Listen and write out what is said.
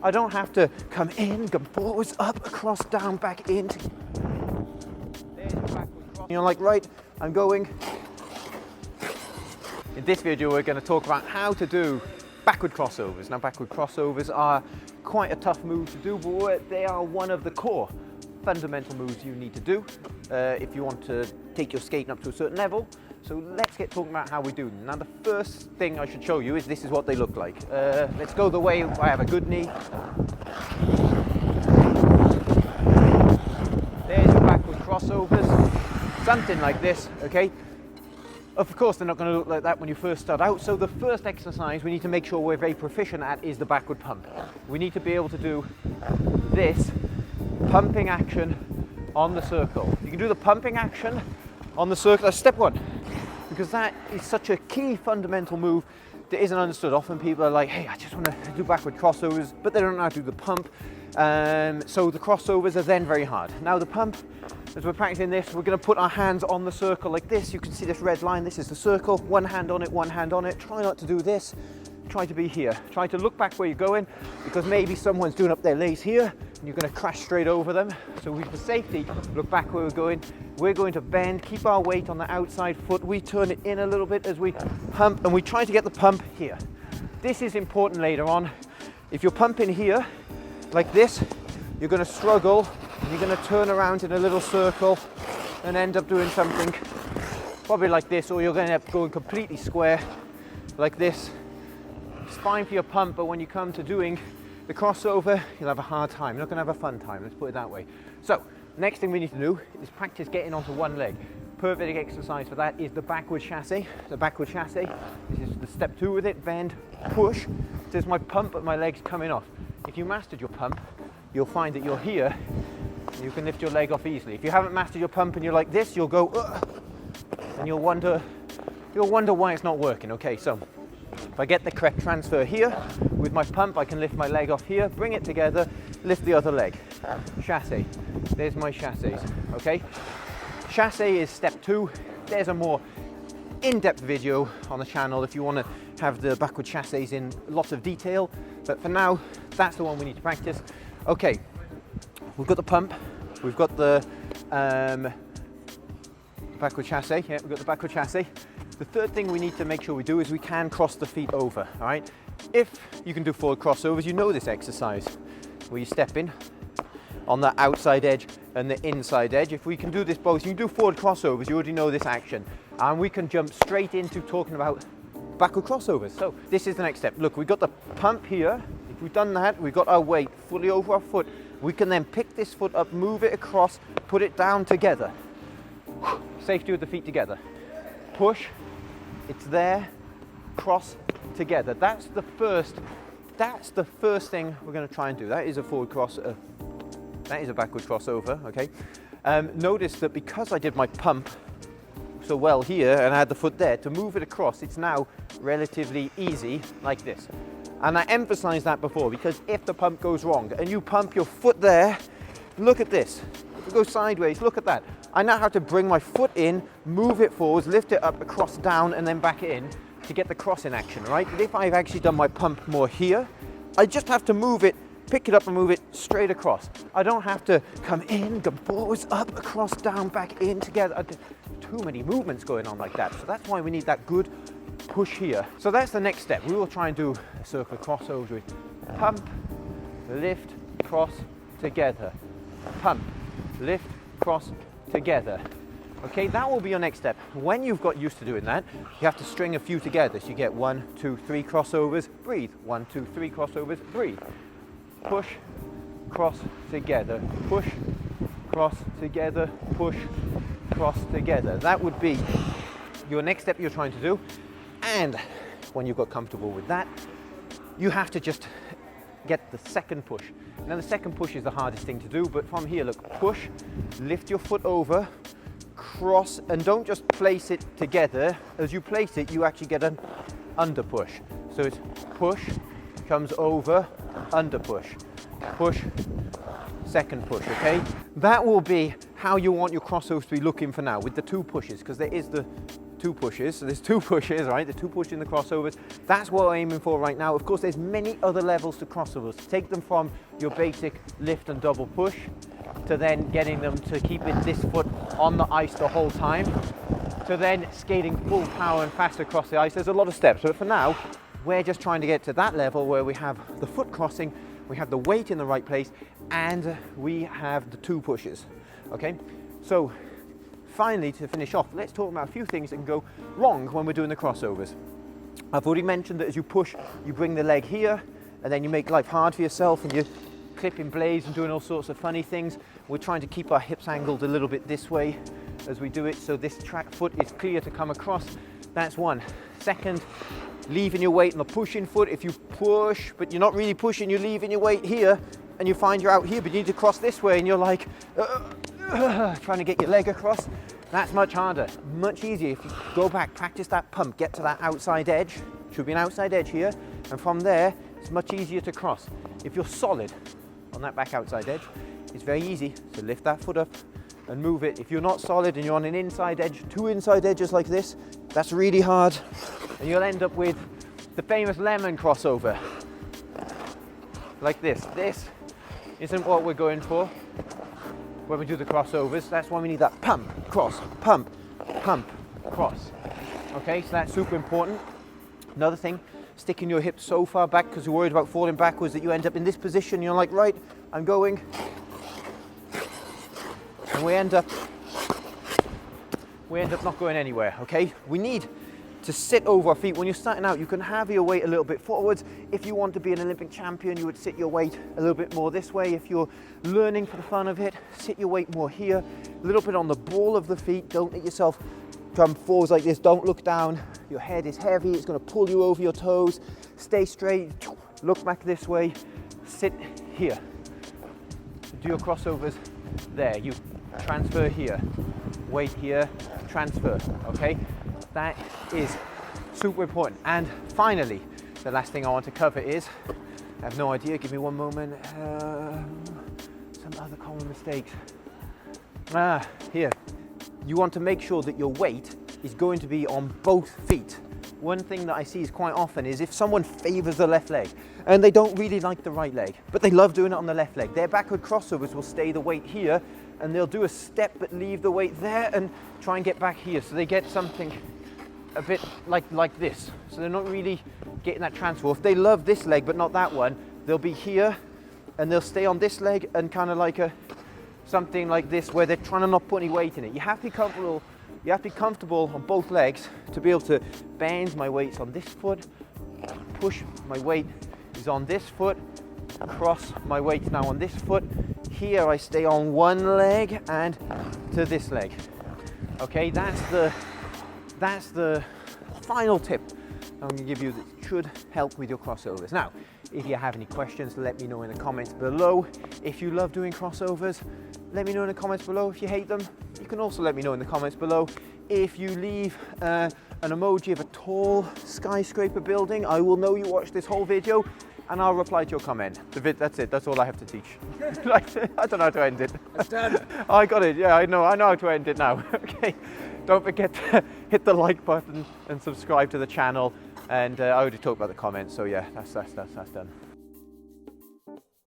I don't have to come in, go forwards, up, across, down, back, in. There's your backward cross. You're like, right, I'm going. In this video, we're going to talk about how to do backward crossovers. Now, backward crossovers are quite a tough move to do, but they are one of the core fundamental moves you need to do if you want to take your skating up to a certain level. So let's get talking about how we do them. Now, the first thing I should show you is this is what they look like. Let's go the way I have a good knee. There's your backward crossovers, something like this, okay? Of course, they're not going to look like that when you first start out. So the first exercise we need to make sure we're very proficient at is the backward pump. We need to be able to do this pumping action on the circle. You can do the pumping action on the circle as step one, because that is such a key fundamental move that isn't understood. Often people are like, hey, I just want to do backward crossovers, but they don't know how to do the pump. So the crossovers are then very hard. Now the pump, as we're practicing this, we're going to put our hands on the circle like this. You can see this red line, this is the circle. One hand on it, one hand on it. Try not to do this. Try to be here. Try to look back where you're going, because maybe someone's doing up their legs here and you're going to crash straight over them. So for safety, look back where we're going. We're going to bend, keep our weight on the outside foot. We turn it in a little bit as we pump, and we try to get the pump here. This is important later on. If you're pumping here like this, you're going to struggle and you're going to turn around in a little circle and end up doing something probably like this, or you're going to end up going completely square like this. It's fine for your pump, but when you come to doing the crossover, you'll have a hard time. You're not going to have a fun time, let's put it that way. So, next thing we need to do is practice getting onto one leg. Perfect exercise for that is the backward chasse. The backward chasse, this is the step two with it, bend, push. This is my pump, but my leg's coming off. If you mastered your pump, you'll find that you're here, and you can lift your leg off easily. If you haven't mastered your pump and you're like this, you'll go, and you'll wonder why it's not working. Okay, so if I get the correct transfer here, with my pump I can lift my leg off here, bring it together, lift the other leg. Chasse, there's my chasses, okay? Chasse is step two. There's a more in-depth video on the channel if you want to have the backward chasses in lots of detail, but for now, that's the one we need to practice. Okay, we've got the pump, we've got the backward chasse, yeah, we've got the backward chasse. The third thing we need to make sure we do is we can cross the feet over, all right? If you can do forward crossovers, you know this exercise where you step in on the outside edge and the inside edge. If we can do this both, you can do forward crossovers, you already know this action. And we can jump straight into talking about backward crossovers. So this is the next step. Look, we've got the pump here. If we've done that, we've got our weight fully over our foot. We can then pick this foot up, move it across, put it down together. Safety with the feet together. Push. It's there, cross together. That's the first thing we're going to try and do. That is a forward cross, that is a backward crossover, okay? Notice that because I did my pump so well here and I had the foot there, to move it across, it's now relatively easy like this. And I emphasized that before, because if the pump goes wrong and you pump your foot there, look at this. If it goes sideways, look at that. I now have to bring my foot in, move it forwards, lift it up, across, down, and then back in to get the cross in action, right? But if I've actually done my pump more here, I just have to move it, pick it up and move it straight across. I don't have to come in, go forwards, up, across, down, back, in, together. Too many movements going on like that. So that's why we need that good push here. So that's the next step. We will try and do a circle crossover with pump, lift, cross, together. Pump, lift, cross, together. Okay, that will be your next step. When you've got used to doing that, you have to string a few together. So you get 1, 2, 3 crossovers, breathe. 1, 2, 3 crossovers, breathe. Push, cross, together. Push, cross, together. Push, cross, together. That would be your next step you're trying to do. And when you've got comfortable with that, you have to just get the second push. Now the second push is the hardest thing to do, but from here, look, push, lift your foot over, cross, and don't just place it together. As you place it, you actually get an under push. So it's push, comes over, under push, push, second push, okay? That will be how you want your crossovers to be looking for now, with the two pushes, because there is the 2 pushes. So there's 2 pushes, right? The 2 pushing the crossovers. That's what we're aiming for right now. Of course, there's many other levels to crossovers. Take them from your basic lift and double push to then getting them to keep it this foot on the ice the whole time, to then skating full power and fast across the ice. There's a lot of steps, but for now, we're just trying to get to that level where we have the foot crossing, we have the weight in the right place, and we have the 2 pushes, okay? So finally, to finish off, let's talk about a few things that can go wrong when we're doing the crossovers. I've already mentioned that as you push, you bring the leg here, and then you make life hard for yourself, and you're clipping blades and doing all sorts of funny things. We're trying to keep our hips angled a little bit this way as we do it, so this track foot is clear to come across. That's one. Second, leaving your weight on the pushing foot. If you push, but you're not really pushing, you're leaving your weight here, and you find you're out here, but you need to cross this way, and you're like, trying to get your leg across. That's much harder, much easier if you go back, practice that pump, get to that outside edge. Should be an outside edge here, and from there, it's much easier to cross. If you're solid on that back outside edge, it's very easy to lift that foot up and move it. If you're not solid and you're on an inside edge, 2 inside edges like this, that's really hard, and you'll end up with the famous lemon crossover, like this. This isn't what we're going for when we do the crossovers. That's why we need that pump, cross, pump, cross. Okay, so that's super important. Another thing, sticking your hips so far back because you're worried about falling backwards that you end up in this position. You're like, right, I'm going. And we end up not going anywhere, okay? We need to sit over our feet. When you're starting out, you can have your weight a little bit forwards. If you want to be an Olympic champion, you would sit your weight a little bit more this way. If you're learning for the fun of it, sit your weight more here, a little bit on the ball of the feet. Don't let yourself come forwards like this. Don't look down. Your head is heavy. It's going to pull you over your toes. Stay straight. Look back this way. Sit here. Do your crossovers there. You transfer here. Weight here. Transfer. Okay? That is super important. And finally, the last thing I want to cover is, I have no idea, give me one moment, some other common mistakes. Here. You want to make sure that your weight is going to be on both feet. One thing that I see is quite often is if someone favors the left leg and they don't really like the right leg, but they love doing it on the left leg, their backward crossovers will stay the weight here, and they'll do a step but leave the weight there and try and get back here. So they get something a bit like this. So they're not really getting that transfer. If they love this leg but not that one, they'll be here and they'll stay on this leg and kind of like something like this where they're trying to not put any weight in it. You have to be comfortable. You have to be comfortable on both legs to be able to bend. My weight's on this foot, push, my weight is on this foot, cross, my weight's now on this foot. Here I stay on one leg and to this leg. Okay, that's the final tip I'm going to give you that should help with your crossovers. Now, if you have any questions, let me know in the comments below. If you love doing crossovers, let me know in the comments below. If you hate them, you can also let me know in the comments below. If you leave an emoji of a tall skyscraper building, I will know you watched this whole video and I'll reply to your comment. That's it, that's all I have to teach. I don't know how to end it. It's done. I got it, yeah, I know how to end it now. Okay, don't forget to hit the like button and subscribe to the channel. And I already talked about the comments, so yeah, that's done.